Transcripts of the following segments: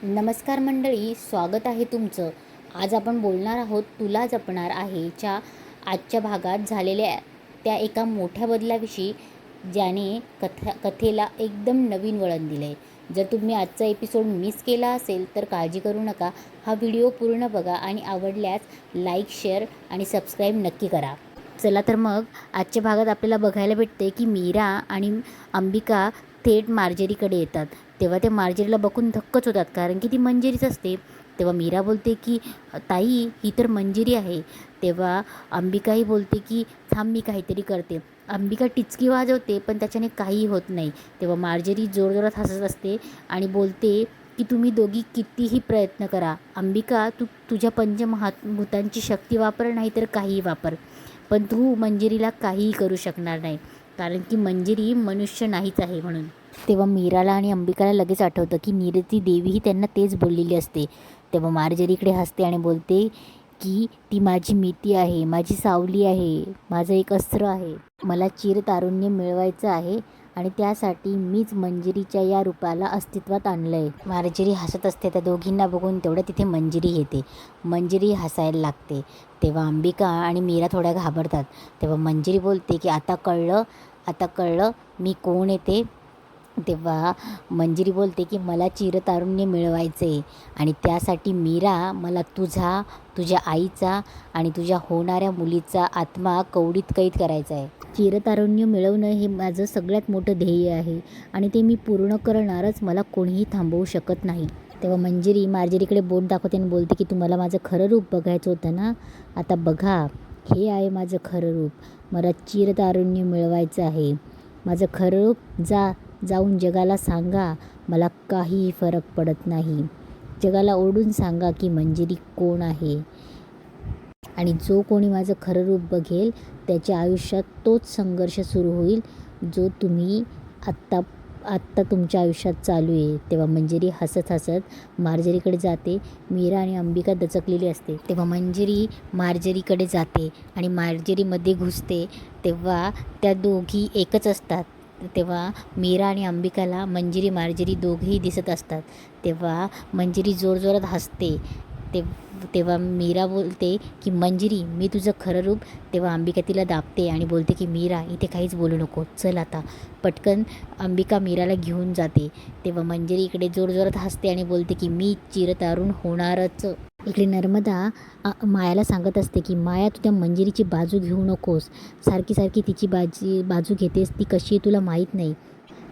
नमस्कार मंडळी, स्वागत आहे तुमचं. आज आपण बोलणार आहोत तुला जपणार आहे च्या आजच्या भागात झालेल्या त्या एका मोठ्या बदलाविषयी, ज्याने कथेला एकदम नवीन वळण दिलं आहे. जर तुम्ही आजचा एपिसोड मिस केला असेल तर काळजी करू नका. हा व्हिडिओ पूर्ण बघा आणि आवडल्यास लाईक, शेअर आणि सबस्क्राईब नक्की करा. चला तर मग आजच्या भागात आपल्याला बघायला भेटते की मीरा आणि अंबिका थेट मार्जेरीकडे येतात. तेव्हा ते मार्जेरीला बघून धक्कच होतात, कारण की ती मंजिरीच असते. तेव्हा मीरा बोलते की ताई, ही तर मंजिरी आहे. तेव्हा अंबिकाही बोलते की थांब, मी काहीतरी करते. अंबिका टिचकी वाजवते पण त्याच्याने काहीही होत नाही. तेव्हा मार्जेरी जोरजोरात हसत असते आणि बोलते की तुम्ही दोघी कितीही प्रयत्न करा अंबिका, तुझ्या पंचमहाभूतांची शक्ती वापर, नाही तर काहीही वापर, पण तू मंजिरीला काहीही करू शकणार नाही, कारण की मंजिरी मनुष्य नाहीच आहे म्हणून. तेव्हा मीराला आणि अंबिकाला लगेच आठवतं की नीरती देवीही त्यांना तेच बोललेली असते. तेव्हा मार्जेरीकडे हसते आणि बोलते की ती माझी मिती आहे, माझी सावली आहे, माझं एक अस्त्र आहे. मला चिरतारुण्य मिळवायचं आहे आणि त्यासाठी मीच मंजिरीच्या या रूपाला अस्तित्वात आणलं आहे. मार्जेरी हसत असते. त्या दोघींना बघून तेवढं तिथे मंजिरी येते. मंजिरी हसायला लागते. तेव्हा अंबिका आणि मीरा थोड्या घाबरतात. तेव्हा मंजिरी बोलते की आता कळलं मी कोण येते. तेव्हा मंजिरी बोलते की मला चिरतारुण्य मिळवायचे आणि त्यासाठी मीरा, मला तुझ्या आईचा आणि तुझ्या होणाऱ्या मुलीचा आत्मा कवडीत कैद करायचा आहे. चिरतारुण्य मिळवणं हे माझं सगळ्यात मोठं ध्येय आहे आणि ते मी पूर्ण करणारच. मला कोणीही थांबवू शकत नाही. तेव्हा मंजिरी मार्जेरीकडे बोट दाखवते आणि बोलते की तुम्हाला माझं खरं रूप बघायचं होतं ना, आता बघा, हे आहे माझं खरं रूप. मला चिरतारुण्य मिळवायचं आहे. माझं खरं रूप जाऊन जगाला सांगा, मला काहीही फरक पडत नाही. जगाला ओरडून सांगा की मंजिरी कोण आहे, आणि जो कोणी माझं खरं रूप बघेल त्याच्या आयुष्यात तोच संघर्ष सुरू होईल जो तुम्ही आत्ता तुमच्या आयुष्यात चालू आहे. तेव्हा मंजिरी हसत मार्जेरीकडे जाते. मीरा आणि अंबिका दचकलेली असते. तेव्हा मंजिरी मार्जेरीकडे जाते आणि मार्जेरीमध्ये घुसते. तेव्हा त्या दोघी एकच असतात. तेव्हा मीरा आणि अंबिकाला मार्जेरी दोघेही दिसत असतात. तेव्हा मंजिरी जोरजोरात हसते. तेव्हा मीरा बोलते की मंजिरी, मी तुझं खरं रूप. तेव्हा अंबिका तिला दाबते आणि बोलते की मीरा, इथे काहीच बोलू नको, चल आता. पटकन अंबिका मीराला घेऊन जाते. तेव्हा मंजिरी इकडे जोरजोरात हसते आणि बोलते की मी चिरतारुण होणारच. इकडे नर्मदा मायाला सांगत असते की माया, तू त्या मंजिरीची बाजू घेऊ नकोस. सारखी तिची बाजू घेतेस, ती कशी आहे तुला माहीत नाही.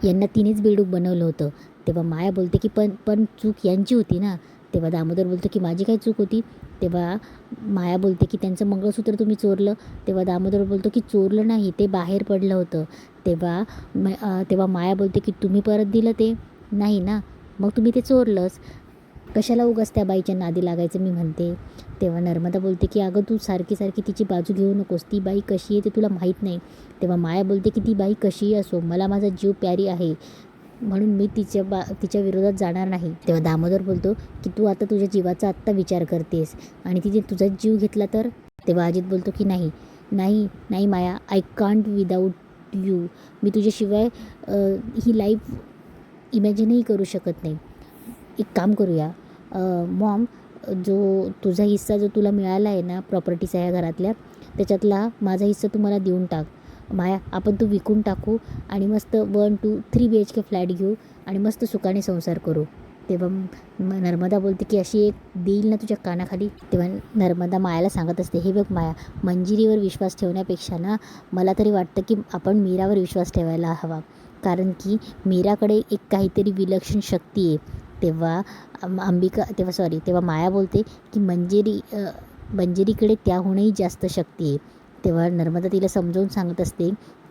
यांना तिनेच बेडूक बनवलं होतं. तेव्हा माया बोलते की पण चूक यांची होती ना. तेव्हा दामोदर बोलतो की माझी काय चूक होती. तेव्हा माया बोलते की त्यांचं मंगळसूत्र तुम्ही चोरलं. तेव्हा दामोदर बोलतो की चोरलं नाही, ते बाहेर पडलं होतं. तेव्हा माया बोलते की तुम्ही परत दिलं ते नाही ना, मग तुम्ही ते चोरलंच. कशाला उगाच त्या बाईच्या नादी लागायचं, मी म्हणते. तेव्हा नर्मदा बोलते की अगं, तू सारखी तिची बाजू घेऊ नकोस. ती बाई कशी आहे ते तुला माहीत नाही. तेव्हा माया बोलते की ती बाई कशीही असो, मला माझा जीव प्यारी आहे, म्हणून मी तिच्या विरोधात जाणार नाही. तेव्हा दामोदर बोलतो की तू आता तुझ्या जीवाचा आत्ता विचार करतेस आणि तिथे तुझा जीव घेतला तर. तेव्हा अजित बोलतो की नाही Maya, I can't without you. मी तुझ्याशिवाय ही लाईफ इमॅजिनही करू शकत नाही. एक काम करूया मॉम, जो तुझा हिस्सा जो तुला मिळाला आहे ना प्रॉपर्टीचा ह्या घरातल्या, त्याच्यातला माझा हिस्सा तू मला देऊन टाक. माया, आपण तो विकून टाकू आणि मस्त 1, 2, 3 BHK फ्लॅट घेऊ आणि मस्त सुखाने संसार करू. तेव्हा नर्मदा बोलते की अशी एक देईल ना तुझ्या कानाखाली. तेव्हा नर्मदा मायाला सांगत असते, हे बघ माया, मंजिरीवर विश्वास ठेवण्यापेक्षा ना मला तरी वाटतं की आपण मीरावर विश्वास ठेवायला हवा, कारण की मीराकडे एक काहीतरी विलक्षण शक्ती आहे. तेव्हा तेव्हा माया बोलते की मंजिरीकडे त्याहूनही जास्त शक्ती आहे. तेव्हा नर्मदा तिला समजावून सांगत असते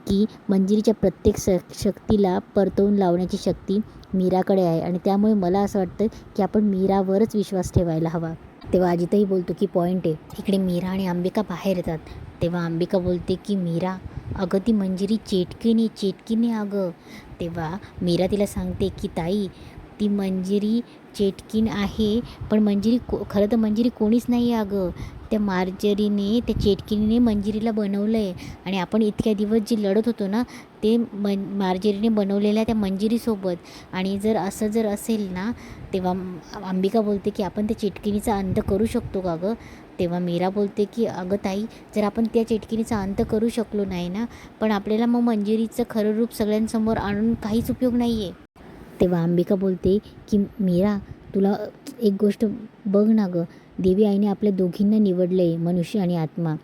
की मंजिरीच्या प्रत्येक शक्तीला परतवून लावण्याची शक्ती मीराकडे आहे आणि त्यामुळे मला असं वाटतं की आपण मीरावरच विश्वास ठेवायला हवा. तेव्हा अजितही बोलतो की पॉईंट आहे. इकडे मीरा आणि अंबिका बाहेर येतात. तेव्हा अंबिका बोलते की मीरा, अगं ती मंजिरी चेटकीने अगं. तेव्हा मीरा तिला सांगते की ताई, ती मंजिरी चेटकीन आहे, पण खरं तर मंजिरी कोणीच नाही आहे अगं. त्या चेटकीने मंजिरीला बनवलं आहे आणि आपण इतक्या दिवस जी लढत होतो ना, ते मार्जेरीने बनवलेल्या त्या मंजिरीसोबत. आणि जर असं असेल ना, तेव्हा अंबिका बोलते की आपण त्या चिटकिणीचा अंत करू शकतो का गं? तेव्हा मीरा बोलते की अगं ताई, जर आपण त्या चिटकिणीचा अंत करू शकलो नाही ना, पण आपल्याला मग मंजिरीचं खरं रूप सगळ्यांसमोर आणून काहीच उपयोग नाही आहे. तेव्हा अंबिका बोलते की मीरा, तुला एक गोष्ट बघ ना गं, देवी आईने आपल्या दोघींना निवडलं आहे, मनुष्य आणि आत्मा.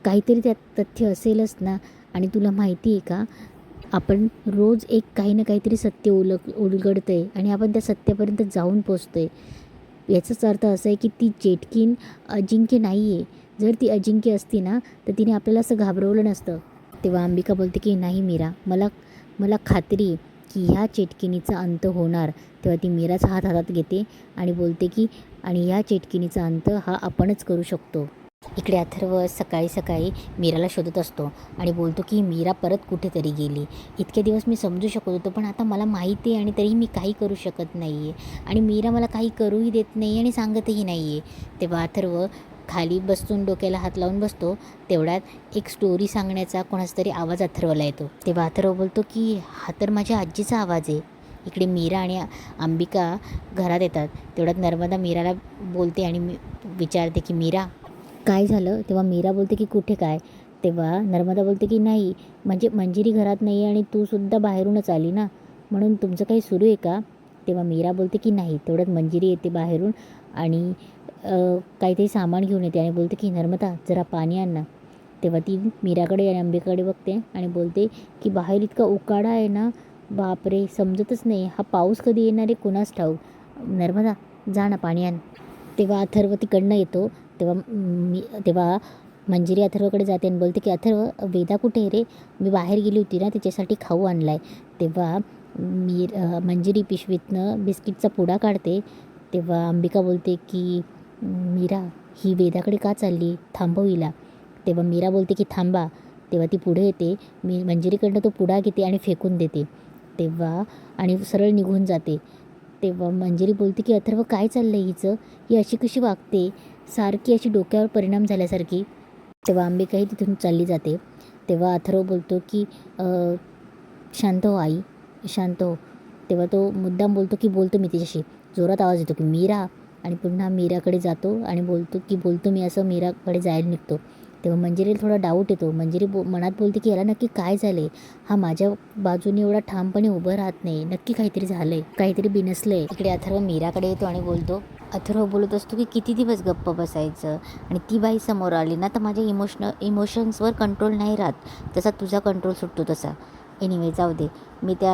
काहीतरी त्यात तथ्य असेलच ना. आणि तुला माहिती आहे का, आपण रोज एक काही ना काहीतरी सत्य उलगडतं आहे आणि आपण त्या सत्यापर्यंत जाऊन पोचतो आहे. याचाच अर्थ असा आहे की ती चेटकीण अजिंक्य नाही आहे. जर ती अजिंक्य असती ना, तर तिने आपल्याला असं घाबरवलं नसतं. तेव्हा अंबिका बोलते की नाही मीरा, मला मला खात्री आहे की ह्या चेटकिणीचा अंत होणार. तेव्हा ती मीराचा हात हातात घेते आणि बोलते की आणि ह्या चेटकिणीचा अंत हा आपणच करू शकतो. इकडे अथर्व सकाळी सकाळी मीराला शोधत असतो आणि बोलतो की मीरा परत कुठेतरी गेली. इतके दिवस मी समजू शकत होतो, पण आता मला माहिती आहे आणि तरीही मी काही करू शकत नाही आहे. आणि मीरा मला काही करूही देत नाही आणि सांगतही नाही आहे. तेव्हा अथर्व खाली बसून डोक्याला हात लावून बसतो. तेवढ्यात एक स्टोरी सांगण्याचा कोणाचा तरी आवाज अथर्वला येतो. तेव्हा अथर्व बोलतो की हा तर माझ्या आजीचा आवाज आहे. इकडे मीरा आणि अंबिका घरात येतात. तेवढ्यात नर्मदा मीराला बोलते आणि विचारते की मीरा, काय झालं? तेव्हा मीरा बोलते की कुठे काय? तेव्हा नर्मदा बोलते की नाही, म्हणजे मंजिरी घरात नाही आहे आणि तूसुद्धा बाहेरूनच आली ना, म्हणून तुमचं काही सुरू आहे का? तेव्हा मीरा बोलते की नाही. तेवढ्यात मंजिरी येते बाहेरून आणि काहीतरी सामान घेऊन येते आणि बोलते की नर्मदा, जरा पाणी आण ना. तेव्हा ती मीराकडे आणि अंबिकाकडे बघते आणि बोलते की बाहेर इतका उकाडा आहे ना, बापरे, समजतच नाही, हा पाऊस कधी येणार आहे कुणास ठाऊक. नर्मदा, जा ना, पाणी आण. तेव्हा अथर्व तिकडनं येतो. तेव्हा मंजिरी अथर्वकडे जाते आणि बोलते की अथर्व, वेदा कुठे आहे रे? मी बाहेर गेली होती ना, तिच्यासाठी खाऊ आणला आहे. तेव्हा मंजिरी पिशवीतनं बिस्किटचा पुडा काढते. तेव्हा अंबिका बोलते की मीरा, ही वेदाकडे का चालली? थांबव हिला. तेव्हा मीरा बोलते की थांबा. तेव्हा ती पुढे येते. मी मंजिरीकडनं तो पुडा घेते आणि फेकून देते. तेव्हा आणि सरळ निघून जाते. तेव्हा मंजिरी बोलते की अथर्व, काय चाललं आहे हिचं? ही अशी कशी वागते, सारखी अशी डोक्यावर परिणाम झाल्यासारखी. तेव्हा अंबिकाही तिथून चालली जाते. तेव्हा अथर्व बोलतो की शांत हो आई, शांत हो. तेव्हा तो मुद्दाम बोलतो की बोलतो मी तिच्याशी. जोरात आवाज येतो की मीरा, आणि पुन्हा मीराकडे जातो आणि बोलतो मी असं मीराकडे जायला निघतो. तेव्हा मंजिरीला थोडा डाऊट येतो. मंजिरी मनात बोलते की याला नक्की काय झालं आहे? हा माझ्या बाजूने एवढा ठामपणे उभं राहत नाही, नक्की काहीतरी झालं आहे, काहीतरी बिनसलं आहे. इकडे अथर्व मीराकडे येतो आणि बोलतो. अथर्व बोलत असतो की किती दिवस गप्प बसायचं, आणि ती बाई समोर आली ना तर माझ्या इमोशन्सवर कंट्रोल नाही राहत, तसा तुझा कंट्रोल सुटतो तसा. एनिवे, जाऊ दे, मी त्या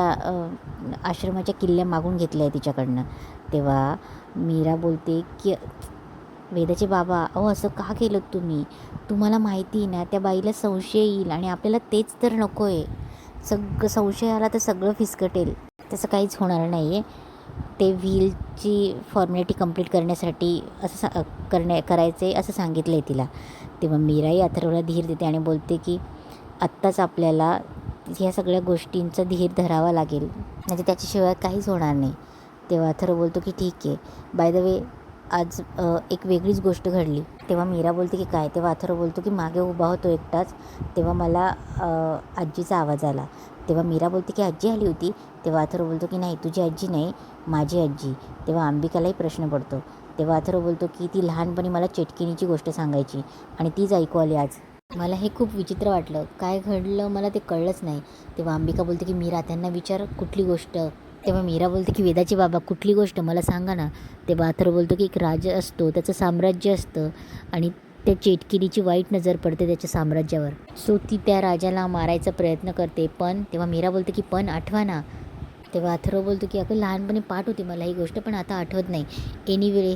आश्रमाच्या किल्ल्या मागून घेतल्या आहे तिच्याकडनं. तेव्हा मीरा बोलते की वेदाचे बाबा, अहो असं का केलं तुम्ही? तुम्हाला माहिती आहे ना, त्या बाईला संशय येईल आणि आपल्याला तेच तर नको आहे. संशय आला तर सगळं फिसकटेल. तसं काहीच होणार नाही आहे. ते व्हीलची फॉर्मॅलिटी कंप्लीट करण्यासाठी असं करायचं आहे असं सांगितलं आहे तिला. तेव्हा मीराही अथर्वला धीर देते आणि बोलते की आत्ताच आपल्याला ह्या सगळ्या गोष्टींचा धीर धरावा लागेल, म्हणजे त्याच्याशिवाय काहीच होणार नाही. तेव्हा अथर्व बोलतो की ठीक आहे, बाय द वे आज एक वेगळीच गोष्ट घडली. तेव्हा मीरा बोलते की काय? तेव्हा अथर्व बोलतो की मागे उभा होतो एकटाच, तेव्हा मला आजीचा आवाज आला. तेव्हा मीरा बोलते की आजी आली होती? तेव्हा अथर्व बोलतो की नाही, तुझी आजी नाही, माझी आजी. तेव्हा अंबिकालाही प्रश्न पडतो. तेव्हा अथर्व बोलतो की ती लहानपणी मला चेटकिणीची गोष्ट सांगायची आणि तीच ऐकू आली आज. मला हे खूप विचित्र वाटलं, काय घडलं मला ते कळलंच नाही. तेव्हा अंबिका बोलते की मीरा, त्यांना विचार कुठली गोष्ट. तेव्हा मीरा बोलते की वेदाची बाबा, कुठली गोष्ट मला सांगा ना. तेव्हा अथर्व बोलतो की एक राजा असतो, त्याचं साम्राज्य असतं आणि त्या चेटकिणीची वाईट नजर पडते त्याच्या साम्राज्यावर. सो ती त्या राजाला मारायचा प्रयत्न करते. पण तेव्हा मीरा बोलते की पण आठवा ना. तेव्हा अथर्व बोलतो की अगं लहानपणी पाठ होती मला ही गोष्ट, पण आता आठवत नाही. एनिवे,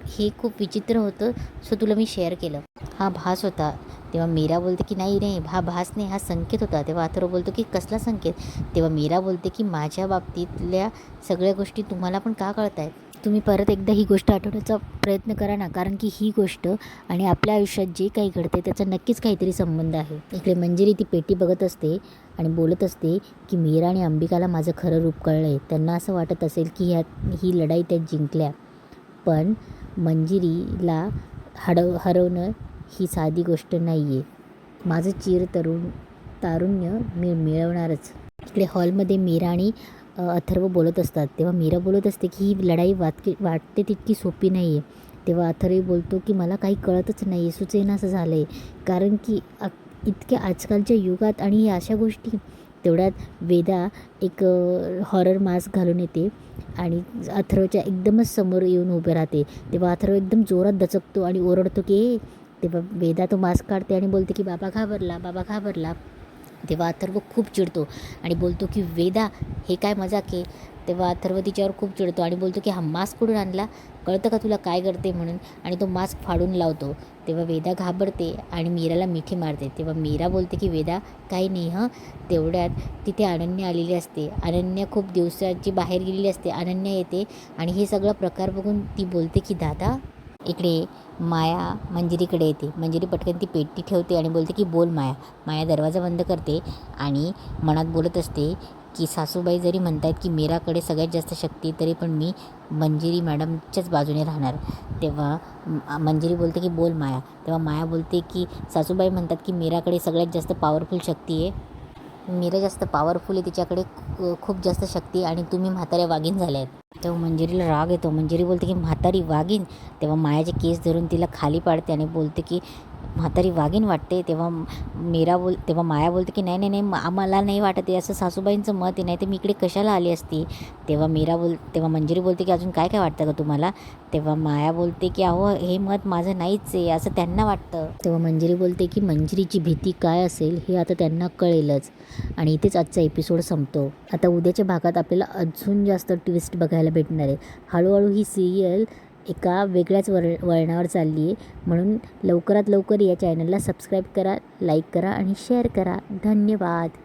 हे खूप विचित्र होतं, सो तुला मी शेअर केलं. हा भास होता. तेव्हा मीरा बोलते की नाही नाही, हा भास नाही, हा संकेत होता. तेव्हा अथर्व बोलतो की कसला संकेत? तेव्हा मीरा बोलते की माझ्या बाबतीतल्या सगळ्या गोष्टी तुम्हाला पण का कळत आहेत? तुम्ही परत एकदा ही गोष्ट आठवण्याचा प्रयत्न करा ना, कारण की ही गोष्ट आणि आपल्या आयुष्यात जे काही घडते त्याचा नक्कीच काहीतरी संबंध आहे. इकडे मंजिरी ती पेटी बघत असते आणि बोलत असते की मीरा आणि अंबिकाला माझं खरं रूप कळलं आहे. त्यांना असं वाटत असेल की ही लढाई त्या जिंकल्या, पण मंजिरीला हरवणं ही साधी गोष्ट नाही आहे. माझं तारुण्य मी मिळवणारच. इकडे हॉलमध्ये मीरा आणि अथर्व बोलत असतात तेव्हा मीरा बोलत असते की ही लढाई वाटते तितकी सोपी नाही आहे. तेव्हा अथर्व बोलतो की मला काही कळतच नाही, सुचेनासं झालं आहे. कारण की इतक्या आजकालच्या युगात आणि या अशा गोष्टी. तेवढ्यात वेदा एक हॉरर मास्क घालून येते आणि अथर्वच्या एकदमच समोर येऊन उभे राहते. तेव्हा अथर्व एकदम जोरात दचकतो आणि ओरडतो की ए. तेव्हा वेदा तो मास्क काढते आणि बोलते की बाबा घाबरला, बाबा घाबरला. तेव्हा अथर्व खूप चिडतो आणि बोलतो की वेदा हे काय मजाक आहे. तेव्हा अथर्व तिच्यावर खूप चिडतो आणि बोलतो की हा मास्क कुठून आणला, कळतं का तुला काय करते म्हणून, आणि तो मास्क फाडून लावतो. तेव्हा वेदा घाबरते आणि मीराला मिठी मारते. तेव्हा मीरा बोलते की वेदा काही नाही हं. तेवढ्यात तिथे अनन्या आलेली असते. अनन्या खूप दिवसाची बाहेर गेलेली असते. अनन्या येते आणि हे सगळं प्रकार बघून ती बोलते की दादा. इकडे माया मंजिरीकडे येते. मंजिरी पटकन ती पेटी ठेवते आणि बोलते की बोल माया. माया दरवाजा बंद करते आणि मनात बोलत असते की सासूबाई जरी म्हणत आहेत की मीराकडे सगळ्यात जास्त शक्ती, तरी पण मी मंजिरी मॅडमच्याच बाजूने राहणार. तेव्हा मंजिरी बोलते की बोल माया. तेव्हा माया बोलते की सासूबाई म्हणतात की मीराकडे सगळ्यात जास्त पॉवरफुल शक्ती आहे. मीरा जास्त पॉवरफुल आहे, तिच्याकडे खूप जास्त शक्ती आहे आणि तुम्ही म्हाताऱ्या वाघीण झाल्या आहेत. तेव्हा मंजिरीला राग येतो. मंजिरी बोलते की म्हातारी वाघीण. तेव्हा मायाचे केस धरून तिला खाली पाडते आणि बोलते की म्हातारी वाघीण वाटते. तेव्हा माया बोलते की नाही नाही नाही, आम्हाला नाही वाटत आहे, असं सासूबाईंचं मत आहे, नाही तर मी इकडे कशाला आली असती. तेव्हा मंजिरी बोलते की अजून काय काय वाटतं का तुम्हाला. तेव्हा माया बोलते की अहो हे मत माझं नाहीच आहे, असं त्यांना वाटतं. तेव्हा मंजिरी बोलते की मंजिरीची भीती काय असेल हे आता त्यांना कळेलच. आणि इथेच आजचा एपिसोड संपतो. आता उद्याच्या भागात आपल्याला अजून जास्त ट्विस्ट बघायला भेटणार आहे. हळूहळू ही सिरियल एका वेगळ्याच वळणावर चालली आहे. म्हणून लवकरात लवकर या चॅनलला सबस्क्राईब करा, लाईक करा आणि शेअर करा. धन्यवाद.